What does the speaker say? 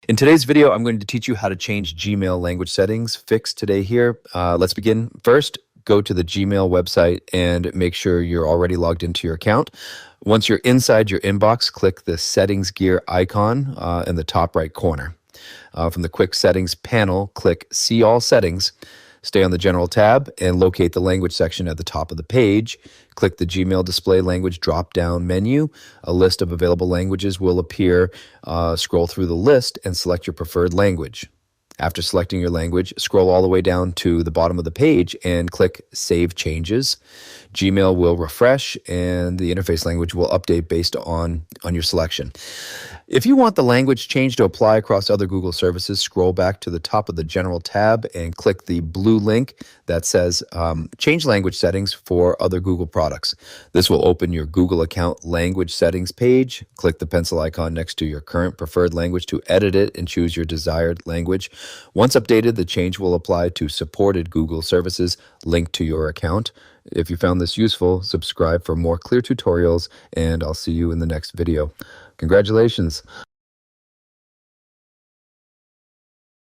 In today's video, I'm going to teach you how to change Gmail language settings. Fix today here. Let's begin. First, go to the Gmail website and make sure you're already logged into your account. Once you're inside your inbox, click the settings gear icon in the top right corner. From the quick settings panel, click See All Settings. Stay on the General tab and locate the language section at the top of the page. Click the Gmail Display Language drop-down menu. A list of available languages will appear. Scroll through the list and select your preferred language. After selecting your language, scroll all the way down to the bottom of the page and click Save Changes. Gmail will refresh and the interface language will update based on your selection. If you want the language change to apply across other Google services, scroll back to the top of the General tab and click the blue link that says Change Language Settings for Other Google Products. This will open your Google account language settings page. Click the pencil icon next to your current preferred language to edit it and choose your desired language. Once updated, the change will apply to supported Google services linked to your account. If you found this useful, subscribe for more clear tutorials, and I'll see you in the next video. Congratulations.